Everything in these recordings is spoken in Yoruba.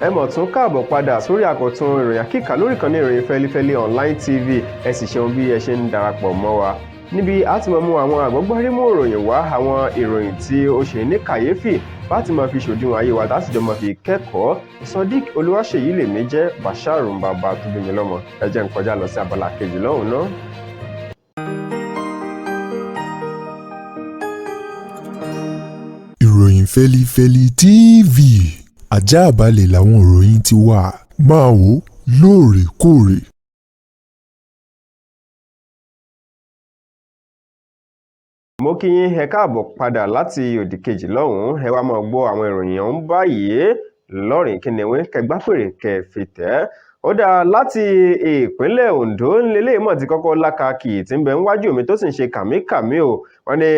ẹ mọ̀ tún káàbọ̀ padà sórí àkọ́tún ìròyìn àkíkà lórí ìkànnì ìròyìn Feli-feli online tv. ẹ sì ṣeun bí ẹ ṣe ń darapọ̀ mọ́ wa níbi a ti máa mú àwọn àgbọ́gbárímú ìròyìn wá, àwọn ìròyìn tí ó ṣe ní kàyéfì bá ti máa fi ṣòdiwọ̀n ayé wa láti jọ máa fi kẹ́kọ̀ọ́. Sodiq Olúwaṣèyí lèmi jẹ́, Basharu bàbá tó bí mi lọ́mọ. ẹ jẹ́ n kọjá lọ sí abala kejì lọ́hùn náà. ìròyìn Feli-feli TV, àjààbálẹ̀ làwọn ìròyìn ti wà, máa wò lóòrèkóòrè. mo kí yín ẹ káàbọ̀ padà láti òdì kejì lọ́hùn-ún. ẹ wá máa gbọ́ àwọn ìròyìn ọ̀hún báyìí lọ́rìn kìnìún kẹgbápèrè kẹfìtẹ́. ó dáa, láti ìpínlẹ̀ Ondo ńlẹ́lẹ́ mọ̀ ti kọ́kọ́ lákàkì tí ń bẹ níwájú mi tó sì ń ṣe kàmíkàmí o. wọ́n ní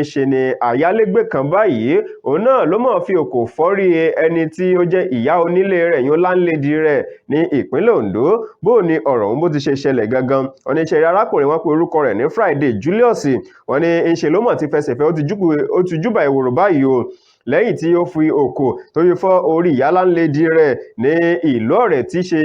ń ṣe ni àyálégbé kan báyìí, òun náà ló mọ̀ fi òkò fọ́rí ẹni tí ó jẹ́ ìyá onílé rẹ̀ yún láńlédì rẹ̀ ní ìpínlẹ̀ Ondo. bó ní ọ̀rọ̀ ọ̀hún bó ti ṣe ṣẹlẹ̀ gangan, wọ́n ní ṣe arákùnrin wọn pe orúkọ rẹ̀ ní Friday Julius. wọ́n ní ń ṣe ló mọ̀ ti fẹsẹ̀ fẹ́ ó ti júbà ìwòrò báyìí o, lẹ́yìn tí ó fi òkò tó fi fọ́ orí ìyá láńlédì rẹ̀ ní ìlú Ọ̀rẹ́ tí ṣe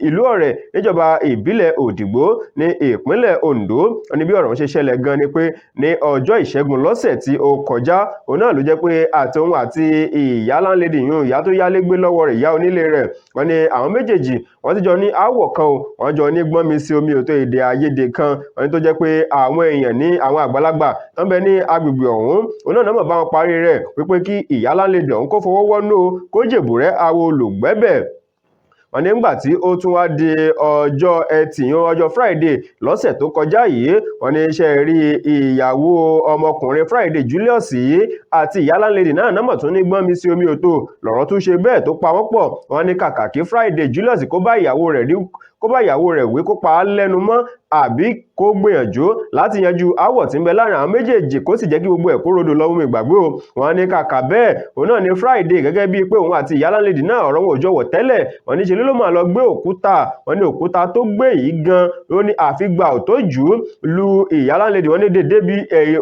ìlú Ọ̀rẹ́ níjọba ìbílẹ̀ Òdìgbò ní ìpínlẹ̀ Ondo. wọ́n ní bí ọ̀rọ̀ ṣe ṣẹlẹ̀ gan ni pé ní ọjọ́ ìṣẹ́gun lọ́sẹ̀ tí ó kọjá, òun náà ló jẹ́ pé àtòun àti ìyá láńlédì yún ìyá tó yálégbé lọ́wọ́ rẹ̀ ìyá onílé rẹ̀, wọ́n ní àwọn méjèèjì wọ́n ti jọ ní aáwọ̀ kan o, wọ́n jọ ní gbọ́nmi sí omi òtó èdè àìyedè kan. wọ́n ní tó jẹ́ pé àwọn èèyàn ní àwọn àgbàlagbà tó ń bẹ ní agbègbè ọ̀hún, òun náà mọ̀ bá wọn parí rẹ̀ wípé kí ìyá láńlédì ọ̀hún kó fọwọ́ wọ́nú kó jèbùrẹ́ awo olùgbẹ́bẹ̀. wọ́n ní nígbà tí ó tún wá di ọjọ́ ẹtì yún ọjọ́ Friday lọ́sẹ̀ tó kọjá yìí, wọ́n ní iṣẹ́ rí ìyàwó ọmọkùnrin Friday Julius yìí àti ìyá láńlédì náà náà mọ̀ tún ní gbọ́nmi sí omi òtó, lọ̀rọ̀ tún ṣe bẹ́ẹ̀ tó pa wọ́n pọ̀. wọ́n ní kàkà kí Friday Julius kó bá ìyàwó rẹ̀ wí kó pa á lẹ́nu mọ́ àbí kó gbìyànjú láti yanjú aáwọ̀ tí ń bẹ láàrin àwọn méjèèjì kó sì jẹ́ kí gbogbo ẹ̀ kó rodò lọ́wọ́ mi gbàgbé o. wọ́n ní kàkà bẹ́ẹ̀, òun náà ní Friday gẹ́gẹ́ bíi pé òun àti ìyá láńlédì náà ọ̀rọ̀ wọn ò jọ wọ̀ tẹ́lẹ̀, wọ́n ní ṣe ló máa lọ gbé òkúta. wọ́n ní òkúta tó gbé yìí gan ló ní àfìgbà ò tó jù ú lu ìyá láńlédì. wọ́n ní dédé bí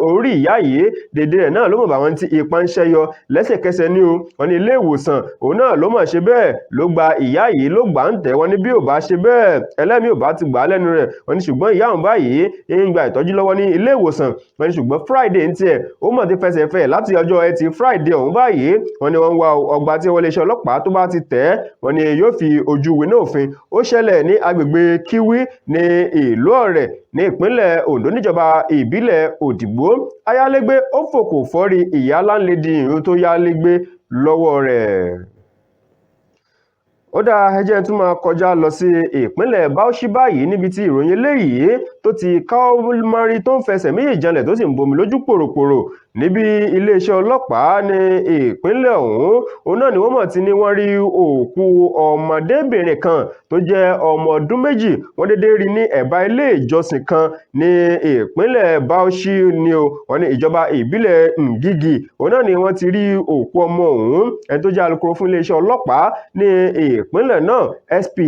orí ìyá yìí dédé rẹ̀ náà ló mọ̀ bá wọn tí ipa ń ṣẹ́yọ lẹ́sẹ̀kẹsẹ̀ ní o. wọ́n ní ilé ìwòsàn òun náà ló mọ̀ ṣe bẹ́ẹ̀ ló gba ìyá yìí ló gbà ń tẹ̀. wọ́n ní bí ò bá ṣe bẹ́ẹ̀ ẹlẹ́mìí ò bá ti gbà á lẹ́nu rẹ̀. wọ́n ní ṣùgbọ́n ìyá òun báyìí ń gba ìtọ́jú lọ́wọ́ ní ilé ìwòsàn. wọ́n ní ṣùgbọ́n Friday ń tiẹ̀ ó mọ̀ ti fẹsẹ̀ fẹ́ láti ọjọ́ ẹtì Friday ọ̀hún báyìí. wọ́n ní wọ́n ń wá ọgbà tí wọ́n lè ṣe ọlọ́pàá tó bá ti tẹ̀, wọ́n ní yóò fi ojú winá òfin. ó ṣẹlẹ̀ ní agbègbè Kiwi ní ìlú Ọ̀rẹ́ ní ìpínlẹ̀ Ondo níjọba ìbílẹ̀ Òdìgbò. ayálégbé ó fòkò fọ́rí ìyá láńlédì ìrún tó yálégbé lọ́wọ́ rẹ̀. ó dáa, ẹ jẹ́ tún máa kọjá lọ sí ìpínlẹ̀ Bauchi báyìí níbi tí ìròyìn eléyìí tó ti káwọ́márí tó ń fẹsẹ̀ méjì janlẹ̀ tó sì ń bomi lójú pòròpòrò níbi iléeṣẹ́ ọlọ́pàá ní ìpínlẹ̀ ọ̀hún. òun náà ni wọ́n mọ̀ tí ní wọ́n rí òkú ọmọdébìnrin kan tó jẹ́ ọmọ ọdún méjì, wọ́n dédé rí ní ẹ̀bá ilé ìjọsìn kan ní ìpínlẹ̀ Bauchi ni o. wọ́n ní ìjọba ìbílẹ̀ Ngigi òun náà ni wọ́n ti rí òkú ọmọ ọ̀hún. ẹni tó jẹ́ alukoro fún iléeṣẹ́ ọlọ́pàá ní ìpínlẹ̀ náà SP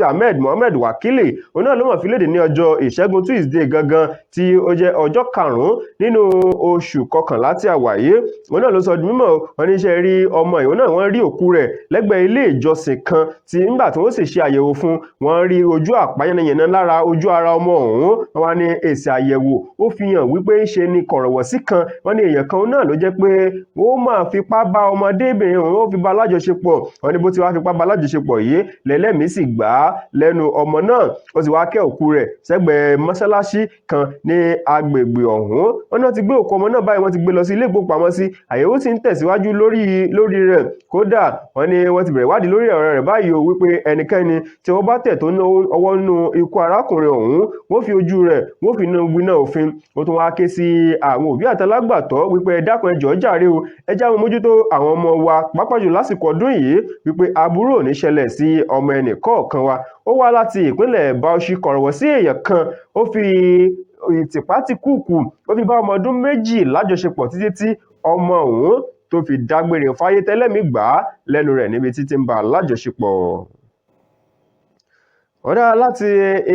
Ahmed Mohammed Wakili, òun náà ló mọ̀ fi léde ní ọjọ́ ìṣẹ́gun Tuesday gangan tí ó jẹ́ ọjọ́ karùn-ún nínú oṣù kọkànlá tí a wà yìí. òun náà ló sọ di mímọ̀, wọ́n ní iṣẹ́ rí ọmọ ìwọ náà wọ́n rí òkú rẹ̀ lẹ́gbẹ̀ẹ́ ilé ìjọsìn kan tí nígbà tí wọ́n sì ṣe àyẹ̀wò fún, wọ́n rí ojú àpá yánnayànna lára ojú ara ọmọ ọ̀hún. wọ́n ní èsì àyẹ̀wò ó fi hàn wípé ń ṣe ni kọ̀rọ̀wọ̀sí kan, wọ́n ní èèyàn kan náà ló jẹ́ pé ó máa fipá bá ọmọdébìnrin òun ó fi bá lájọṣepọ̀. wọ́n ní bó ti wá fipá bá lájọṣepọ̀ yìí lẹ́lẹ́mìí sì gbà á lẹ́nu ọmọ náà, ó sì wá kẹ́ òkú rẹ̀ sẹ́gbẹ̀ẹ́ mọ́ṣáláṣí kan ní agbègbè ọ̀hún. wọ́n náà ti gbé òkú ọmọ náà báyìí, wọ́n ti gbé lọ sí ilé ìgbókùpamọ́sí, àyẹ̀wò sì ń tẹ̀síwájú lórí rẹ̀. kódà wọ́n ní wọ́n ti bẹ̀rẹ̀ ìwádìí lórí ọ̀rọ̀ rẹ̀ báyìí o, wípé ẹnikẹ́ni tí wọ́n bá tẹ̀ tó ná ọwọ́ nínú ikú arákùnrin ọ̀hún, wọ́n fi ojú rẹ̀ wọ́n fi winá òfin. ó tún wá ké sí àwọn òbí àtàlágbàtọ́ wípé ẹ dákun ẹ jọ̀ọ́ jàre o, ẹ jẹ́ àwọn mójútó àwọn ọmọ wa pàápàá jù lásìkò ọdún yìí, wípé aburú ò ní ṣẹlẹ̀ sí ọmọ ẹnì kọ̀ọ̀kan wa. ó wá láti ìpínlẹ̀ Bauchi, kọ̀rọ̀wọ̀ sí èèyàn kan ó fi ìtìpátìkúùkù ó fi bá ọmọ ọdún méjì lájọṣepọ̀ títí tí ọmọ ọ̀hún tó fi dágbére fáyé tẹ́lẹ̀mí gbà á lẹ́nu rẹ̀ níbi títí ń bá a lájọṣepọ̀. ó dára láti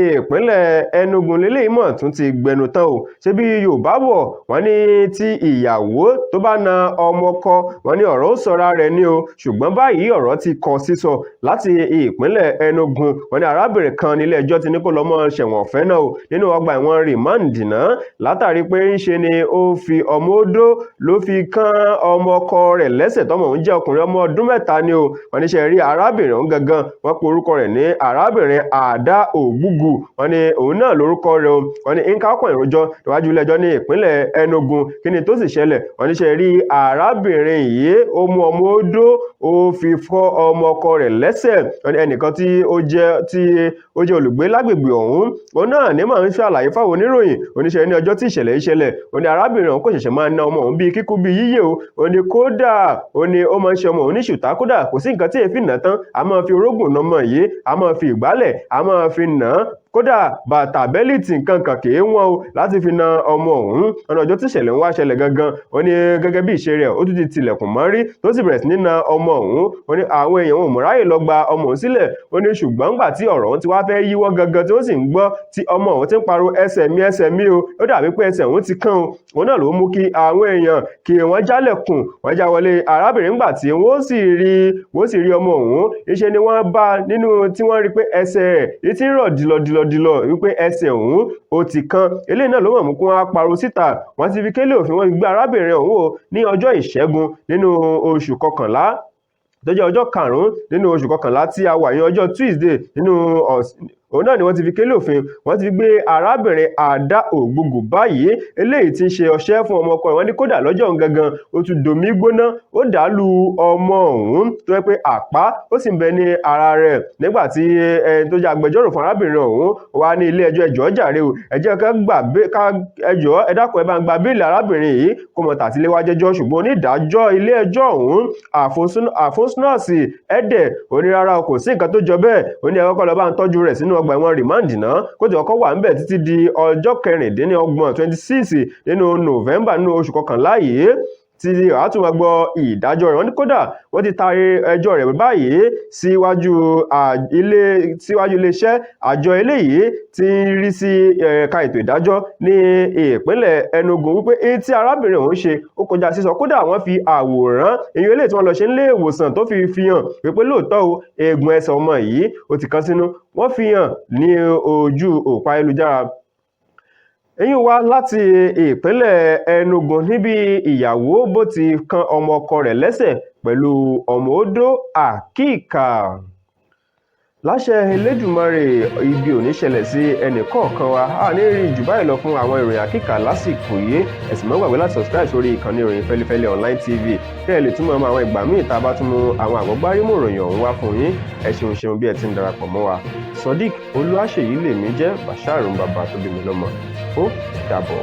ìpínlẹ̀ Enugu lélẹ́yìí mọ̀ tún ti gbẹnu tán o ṣé bí Yorùbá bọ̀ wọ́n ní tí ìyàwó tó bá na ọmọ ọkọ wọ́n ní ọ̀rọ̀ ó sọra rẹ̀ ní o ṣùgbọ́n báyìí ọ̀rọ̀ ti kọ sísọ láti ìpínlẹ̀ Enugu wọ́n ní arábìnrin kan nílé ẹjọ́ ti ní kó lọ́mọ ṣẹ̀wọ̀n ọ̀fẹ́ náà o nínú ọgbà ẹ̀wọ̀n rìmáǹdì náà látàrí pé ń ṣe ni ó fi ọmọ odó ló fi kán ọmọ ọkọ rẹ̀ lẹ́sẹ̀ tọ́mọ òun jẹ́ ọkùnrin ọmọ ọdún 3 ni o wọ́n ní ṣe rí arábìnrin òun gangan wọ́n pe orúkọ rẹ̀ ní arábìnrin Àdá Ògbúgù wọ́n ní òun náà lórúkọ rẹ̀ o wọ́n ní nǹkan ọkùnrin ìròjọ́ níwájú ilé-ẹjọ́ ní ìpínlẹ̀ Enugu kí ni tó sì ṣẹlẹ̀ wọ́n ní ṣe rí arábìnrin yìí ó mú ọmọ odó ó fi fọ́ ọmọ ọkọ rẹ̀ lẹ́sẹ̀ wọ́n ní ẹnìkan tí ó jẹ́ olùgbé lágbègbè ọ̀hún òun náà ní màá ń ṣàlàyé fáwọn oníròyìn oníṣẹ́ ní ọjọ́ tí ìṣẹ̀lẹ̀ ìṣẹ̀lẹ̀ ó ní arábìnrin ọ̀hún kò ṣẹ̀ṣẹ̀ máa ná ọmọ òun bíi kíkú bíi yíyẹ o ó ní kódà ó ní ó máa ń ṣe ọmọ òun ní ṣùtá kódà kò sí nǹkan tí èéfín nà tán a máa fi orógùn nà ọmọ yìí a máa fi ìgbálẹ̀ a máa fi nà án kódà bàtà bẹ́líìtì nǹkan kan kì í wọ́n o láti fi na ọmọ ọ̀hún ọ̀nà ọjọ́ tí ìṣẹ̀lẹ̀ ń wá ṣẹlẹ̀ gangan ó ní gẹ́gẹ́ bí ìṣe rẹ̀ ó tún ti tilẹ̀kùn mọ́rí tó sì bẹ̀rẹ̀ sí ní na ọmọ ọ̀hún ó ní àwọn èèyàn ò mọ̀ráyè lọ gba ọmọ òun sílẹ̀ ó ní ṣùgbọ́n ńgbà tí ọ̀rọ̀ òun ti wá fẹ́ yíwọ́ gangan tí ó sì ń gbọ́ tí ọmọ òun ti ń pariwo ẹsẹ̀ mi o ó dàbí pé ẹsẹ̀ òun ti kán o òun náà ló mú kí àwọn èèyàn kí wọ́n jálẹ̀kùn wọ́n já wọlé arábìnrin ńgbà tí wọ́n sì rí ọmọ òun iṣẹ́ ni wọ́n bá nínú tí wọ́n rí pé ẹsẹ̀ rẹ̀ ti ń rọ̀ dìlọ̀dìlọ̀ wípé ẹsẹ̀ òun ó ti kán eléyìí náà ló mọ̀ mú kí wọ́n á pariwo síta wọ́n ti fi kélé òfin wọ́n fi gbé arábìnrin ọ̀hún o ní ọjọ́ ìṣẹ́gun nínú oṣù kọkànlá tó jẹ́ ọjọ́ 5 nínú oṣù kọkànlá tí a wà ní ọjọ́ Tuesday nínú òun náà ni wọ́n ti fi kélé òfin wọ́n ti fi gbé arábìnrin Àdá Ògbúgù báyìí eléyìí tí ń ṣe ọṣẹ́ fún ọmọ ọkọ rẹ̀ wọ́n ní kódà lọ́jọ́ òun gangan ó tún domi gbóná ó dàálù ọmọ ọ̀hún tó yẹ pé àpá ó sì ń bẹ ní ara rẹ̀ nígbà tí ẹni tó jẹ́ agbẹjọ́rò fún arábìnrin ọ̀hún wá ní ilé ẹjọ́ ẹjọ́ jàre o ẹ jẹ́ ká ẹjọ́ ẹ dákun ẹ bá ń gba bíìlì arábìnrin yìí kó mọ tàtílé wá jẹ́jọ́ ṣùgbọ́n onídàájọ́ ilé ẹjọ́ ọ̀hún àfúnsúnọ̀sì ẹ̀dẹ̀ onírárá kò sí nǹkan tó jọ bẹ́ẹ̀ ó ní ẹ̀kọ́ lọ́ọ́ bá ń tọ́jú rẹ̀ sínú ọgbà ẹ̀wọ̀n rìmáǹdì náà kó tí ọkọ̀ wà ń bẹ̀ títí di ọjọ́ 26 nínú November nínú oṣù kọkànlá yìí tí a tún máa gbọ́ ìdájọ́ rẹ̀ wọ́n ní kódà wọ́n ti taari ẹjọ́ rẹ̀ báyìí síwájú iléeṣẹ́ àjọ eléyìí tí ń rí sí ẹ̀ka ètò ìdájọ́ ní ìpínlẹ̀ Enugu wípé èyí tí arábìnrin òun ṣe ó kọjá sísọ kódà wọ́n fi àwòrán èyí eléyìí tí wọ́n lọ ṣe nílé ìwòsàn tó fi hàn wípé lóòótọ́ o eegun ẹsẹ̀ ọmọ yìí ó ti kán sínú wọ́n fi hàn ní ojú òpó ayélujára èyí wá láti ìpínlẹ̀ Enugu níbi ìyàwó bó ti kán ọmọ ọkọ rẹ̀ lẹ́sẹ̀ pẹ̀lú ọmọ odó àkíkà láṣẹ Elédùmarè ibi ò ní ṣẹlẹ̀ sí ẹnìkọ̀ọ̀kan wa a ní rí jù báyìí lọ fún àwọn ìròyìn àkíkà lásìkò yìí ẹ sì má gbàgbé láti subscribe sórí ìkànnì ìròyìn Feli-feli online tv kẹ́ ẹ lè túmọ̀ àwọn ìgbà míì tá a bá tún mú àwọn àgbọ́gbárímù ìròyìn ọ̀hún wá fún yín ẹ ṣeun bí ẹ ti ń darapọ̀ mọ́ wa Sodiq Olúwaṣèyí lèmi jẹ́ Bashir bàbá tó bí mi lọ́mọ ó dàbọ̀.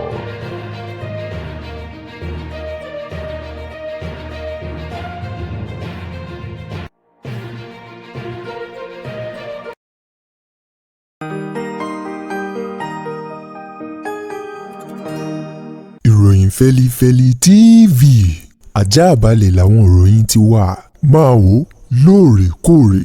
ìròyìn Feli-feli TV àjààbálẹ̀ làwọn ìròyìn ti wà máa wò lóòrèkóòrè.